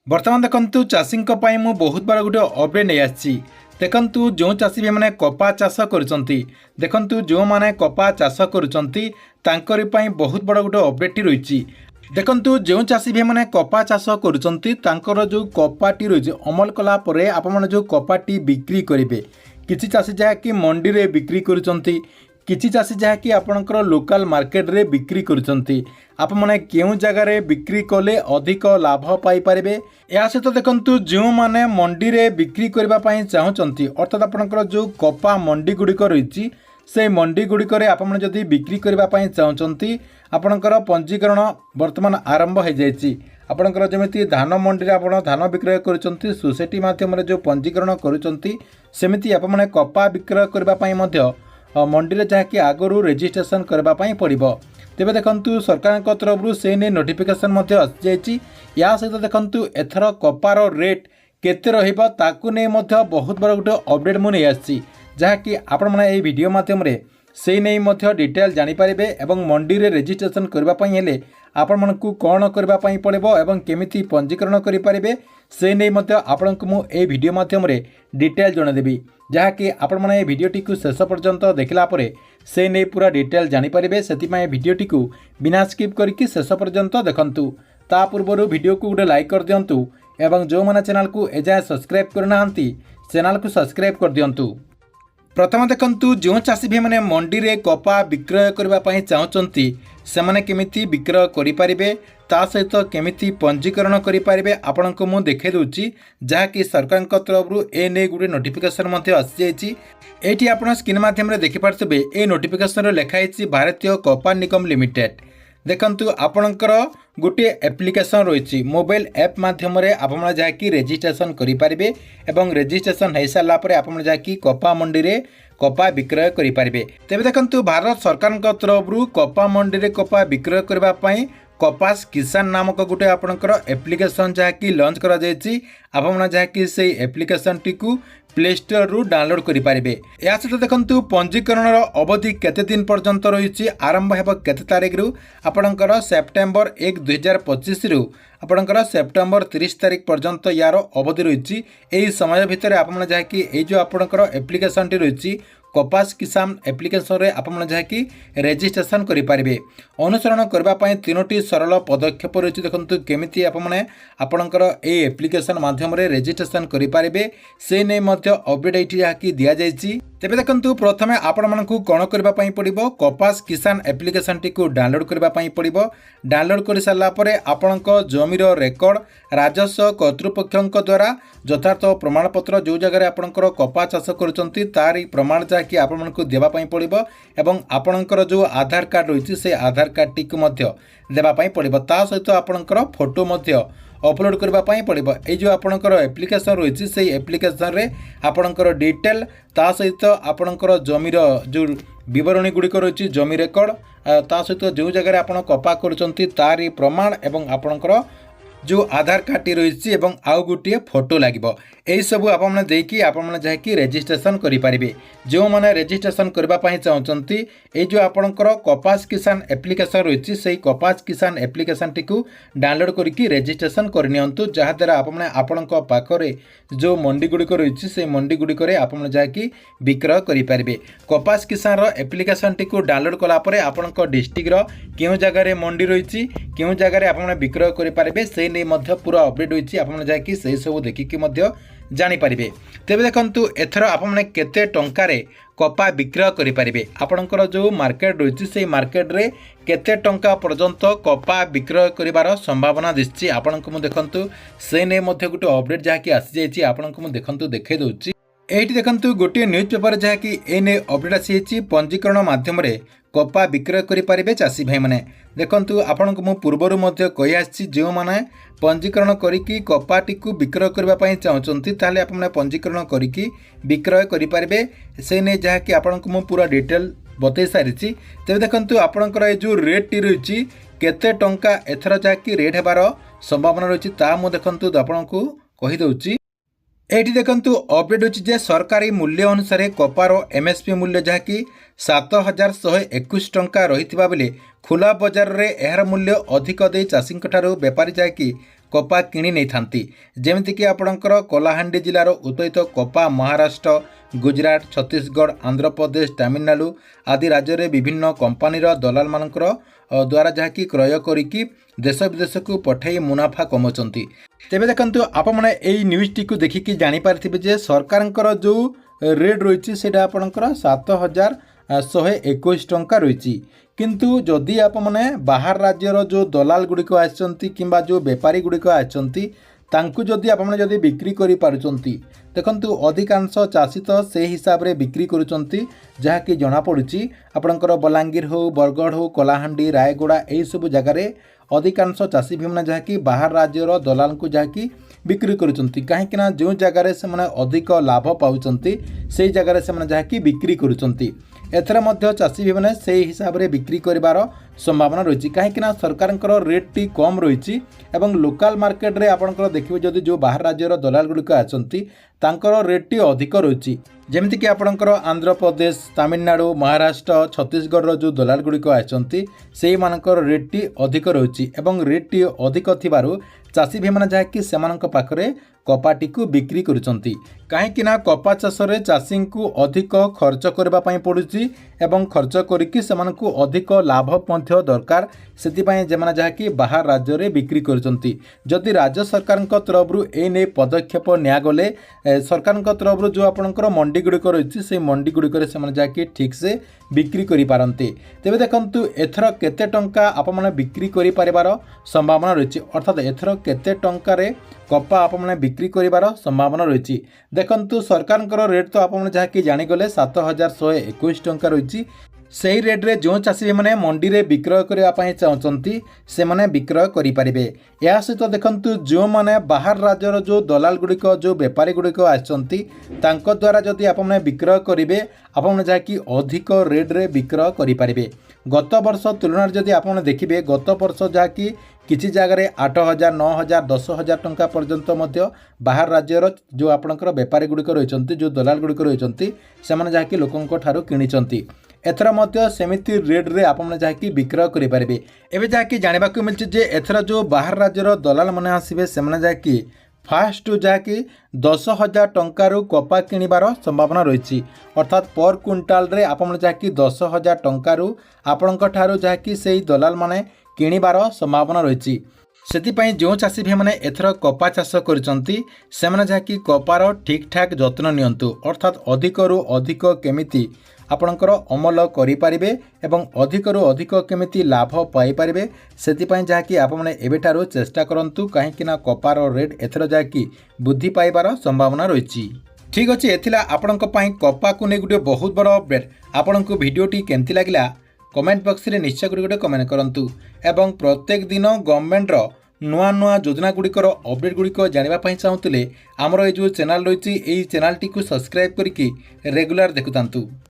बर्तमान देखंतु चाषी मु बहुत बड़ा गोटे अपडेट नहीं आसी। देखंतु जो चाषी भाई मैंने कपा चाष करुँच देखंतु जो मैंने कपा चाष करुँच बहुत बड़ा गोटे अपडेट रही। देखंतु जो चाषी भाई मैंने कपा चाष करुँच जो कपाटी रही अमल कलापर आपण जो कपाटी बिक्री करेंगे किसी चाषी जहाँकि मंडी रे बिक्री करुँच किसी चाषी जहाँकि आपणकर लोकल मार्केट रे बिक्री करुँच आप मैंने केउं जगार बिक्री कले अधिक लाभ पाइपारे। या सहित देखंतु जो मैंने मंडी रे बिक्री करने चाहते अर्थात आपणकर जो कपा मंडी गुड़िक रही से मंडी गुड़िक जदि बिक्री करने चाहते आपणकर पंजीकरण वर्तमान आरंभ हो जाए। आपणकर जमी धान मंडी आप धान विक्रय कर सोसाइटी माध्यम जो पंजीकरण करमती आपने कपा विक्रय करने मंडी में जहाँकि आगु रेजिस्ट्रेशन करने पड़ो। तेज देखु सरकार तरफ से नहीं नोटिफिकेशन आसी। या सहित देखु एथर कपार रेट केते रहिबा ताकू नहीं बहुत बड़ा गोटे अपडेट मुझे आसी जहाँकि आपण मैंने ये वीडियो माध्यम से नहीं डिटेल जानीपारे एवं मंडी रे रेजिस्ट्रेशन करने आपण मानकू कौन करने पड़ो एवं केमिति पंजीकरण करें से नहीं आपण को मुझे वीडियो माध्यम डिटेल जनदेवी जहाँकि आपण मैंने भिडटी को शेष पर्यंत देखला से नहीं पूरा डिटेल जानीपारे। से भिडटी को बिना स्किप करके शेष पर्यंत देखंतु। ता पूर्व वीडियो को गोटे लाइक कर दिंतु एवं जो मैंने चैनल को एजाए सब्सक्राइब करना चैनल को सब्सक्राइब कर दिंतु। प्रथम देखंतु जो चाषी भाई मैंने मंडी रे कपा विक्रय करने चाहते से मैंने केमिति विक्रय करें ता सहित केमिति पंजीकरण करें आपण को मुझे देखे दूची जहाँकि सरकार तरफ ए नहीं गोटे नोटिफिकेशन आसी। ये आप स्क्रीन माध्यम देखिपारे ये नोटिफिकेशन लिखाई भारतीय कपा निगम लिमिटेड। देखंतु आपणकर गोटे एप्लिकेशन रही मोबाइल ऐप माध्यम आप जहाँकि रेजिस्ट्रेशन करें एवं रेजिस्ट्रेशन हो सारापर आप जहाँकि कपा मंडी रे कपा विक्रय करें। तेज देखंतु भारत सरकार तरफ कपा मंडी रे कपा विक्रय करने कपास किसान नामक गोटे आपणकर एप्लिकेशन जहाँकि लॉन्च करा जायछि। आपण जहाँकि से एप्लिकेशन टी को प्ले स्टोर रु डाउनलोड करें। या सहित देखंतु पंजीकरण अवधि केते दिन पर्यंत रही आरंभ हेब केते तारीख रु आपणकर सेप्टेम्बर 1 2025 रु आपणकर सेप्टेम्बर 30 तारीख पर्यंत यार अवधि रही। यही समय भितर आपण जहाँकि ये जो आपणकर एप्लिकेशन टी रही कपास किसान एप्लिकेशन रे आप जहाँकि रेजिस्ट्रेशन करें। अनुसरण करने तीनोटी सरल पदक्षेप रही। देखो केमिति आपणकर ये एप्लिकेशन माध्यम रेजिस्ट्रेशन करें से नहीं अपडेट ये दि जाइए। तेज देखो प्रथमे आपण मानकू कौन करने पड़ो कपास किसान एप्लिकेशन टी को डाउनलोड करने पड़ो। डाउनलोड कर सारापर आपण जमीर रेकर्ड राजस्व कर्तृपक्ष द्वारा यथार्थ प्रमाणपत्र जो जगह आपणकर कपा चाष कर तार प्रमाण कि आपण को देवाई पड़ो एवं आपणकर जो आधार कार्ड रही से आधार कार्ड टी को देवाई पड़ो। ता सहित आपणकर फोटो अपलोड करने पड़ो। ये जो आपणकर एप्लिकेशन रही से एप्लिकेशन रे आपणकर डिटेल ता सहित आपणकर जमीर जो विवरणी गुड़िक रही जमी रेकर्ड ता सहित जो जगह आप कपा कर तार प्रमाण एवं आपणकर जो आधार कार्ड टी रही एवं आउ गोटे फोटो लगे यही सब आपने देखिए आपने जहाँकि रेजिस्ट्रेशन करें। जो मैंने रेजिस्ट्रेशन करने चाहते ये जो आपणकर कपास किसान एप्लिकेशन रही से कपास किसान एप्लिकेशन टी को डाउनलोड करके रेजिस्ट्रेशन करनी जहाँद्वारा आपने आपण पाखरे जो मंडी गुड़िक रही से मंडी गुड़िक आप जहाँकि विक्रय करें। कपास किसान एप्लिकेशन टी को डाउनलोड कलापर आपण डिस्ट्रिक्टर क्यों जगार मंडी रही क्यों जगार आप विक्रय करें से नहीं पूरा अपडेट होती आप जहाँकि से सब देखिकी जानीपारे। तेज देखु एथर आपने केते टंकार कपा विक्रय करें आपणकर जो मार्केट रही से मार्केट रे केते टंका पर्यंत कपा विक्रय कर संभावना दिशि आपण को देखु से नहीं गोटे अपडेट जहाँकि आसी जाइए आपण को देखु देखे दूसरी। ये देखु गोटे न्यूज पेपर जहाँकि एने अपडेट आसी पंजीकरण माध्यम कपा विक्रय करें चाषी भाई मैंने देखु आपण को पूर्वर कही आसी जो मैंने पंजीकरण करी कपाटी को विक्रय करने चाहते ताले आपने पंजीकरण करी विक्रय करें से नहीं जहाँकि आपण को पूरा डिटेल बतई सारी। तेज देखु आपणकर ये जो रेट टी रही केते टंका एथर जहाँकि रेट होबार संभावना रही देखु आपण को कहीदे। ये देखु अपडेट होची सरकारी मूल्य अनुसार कपार एमएसपी मूल्य जहाँकि 7121 टंका रही बेले खुला बजार रे एहर मूल्य अधिक दे चाषी बेपारी जहाँकि कपा किणी नहीं थांती। जेमितिक आपणकर कलाहांडी जिलार उत्पादित कपा महाराष्ट्र, गुजरात, छत्तीसगढ़, आंध्र प्रदेश, तमिलनाडु आदि राज्य में विभिन्न कंपानीर दलाल मानकर द्वारा जहाँकि क्रय करिकी देश विदेश को पठाई मुनाफा कमाउछंती। तेबे देखंतु आप माने एई न्यूज टी को देखिकी जानि पारथिबे जे सरकारंकर जो रेट रही सेटा आपणकर 7,121 टंका रही। किंतु जदि आप माने बाहर राज्यर जो दलाल गुड़िक आछंती किंबा जो बेपारी गुड़िक आछंती तांकु जदि आप जदि बिक्री करि पारुचंती देखंतु अधिकांश चाषी तो से हिसाब रे बिक्री करुचंती जहाँकि जना पड़ुची आपणकर बलांगीर हो, बरगढ़ हो, कलाहांडी, रायगड़ा एई सब जगह रे अधिकांश चाषी भी मैंने जहाँकि बाहर राज्यर दलाल को जहाँकि बिक्री करुचंती कहीं जो जगार से अधिक लाभ पाउचंती से जगार से जहाँकि बिक्री करुचंती। एथर मध्य चाषी भी मैंने से हिसाब रे बिक्री करिवार संभावना रही कहीं सरकार रेट टी कम रही एवं लोकल मार्केट रे आपनकर देखिबे जदि जो बाहर राज्यर दलाल गुड़िक आछंती तांकर रेट टी अधिक रही। जेमितिक आपणकर आंध्र प्रदेश, तमिलनाडु, महाराष्ट्र, छत्तीसगढ़ जो दलाल गुड़िक आछंती से मानकर रेट टी अधिक रही एवं रेट टी अधिक थिबारु चाषी भी मैंने जहाँकि सेमानक पाखरे कपाटी को बिक्री करुचंती कहीं कपा चाष रे चाषी को अधिक खर्च करबा पई पड़ुची एवं खर्च करिकी सेमानकु अधिक लाभ मध्य दरकार सेतिपई जेमाने जहाँकि बाहर राज्य रे बिक्री करुचंती। जदि राज्य सरकार तरफ ए ने पदक्षेप नियागले सरकार तरफ जो आपणकर मंडी गुड़िक रही से मंडी गुड़िक जहाँकि ठीक से बिक्री करि पारंते। तेबे देखंतु एथर केते टंका आप माने बिक्री करि परिवार संभावना रही अर्थात एथर केते टंका रे कपा आप माने बिक्री करिवार संभावना रही। देखंतु सरकार रेट तो आप जहाँकि जानीगले 7,121 टंका रही। सही रेट रे जो चाषी मैंने मंडी रे विक्रय करने चाहती से मैंने विक्रय करें। या सहित देखंतु जो मैंने बाहर राज्यर जो दलाल गुड़िक जो बेपारी गुड़िक आछंती तांको द्वारा जदि आप विक्रय करेंगे आप जहाँकि अधिक रेट रे विक्रय करें। गत वर्ष तुलन जदि आप देखिए गत वर्ष जहाँकि किसी जगह 8,000, 9,000, 10,000 टंका पर्यंत मध्य बाहर राज्यर जो आपणकर बेपारी गुड़िक रही जो दलाल गुड़िक रही से जहाँकि लोकों ठारू किनिचंती एथर मध्य सेमिति रेट रे आप जहाँकि विक्रय करें। एवं जहाँकि जानवा मिलती जे एथर जो बाहर राज्यर दलाल मैंने आसवे से जहाँकि फास्ट जहाँकि 10,000 टंकारु कपा किणवार संभावना रही अर्थात पर क्विंटाल रे आप जहाँकि 10,000 टंकारु आपणक ठारू जहाँकि से दलाल माने किणवार संभावना रही। सेतिपई जो चाषी भाई मैंने एथर कपा चाष करिसंती सेमाने जहाँकि कपार ठीक ठाक जत्न नियंतु अर्थात अधिकरु अधिक केमिति आपणकर अमल करें एवं अधिकरु अधिक केमिति लाभ पाई पारे सेतिपई जहाँकि आपने एबेठारु चेष्टा करंतु कहीं कपार रेट एथर जहाँकि वृद्धि पाइबार संभावना रही। ठीक अच्छे एथिला आपणक पई कपा को नहीं गोटे बहुत बड़ अपडेट। आपणको भिडियोटी केमती लागला कमेंट बॉक्स रे निश्चय गोटे कमेंट करंतु एवं प्रत्येक दिन गवर्नमेंट नुआ नुआ योजना गुड़िकर अपडेट गुड़िक जानापी चाहूँगे आमर ये जो चैनल रही चैनल टी सब्सक्राइब करके रेगुलर देखुता।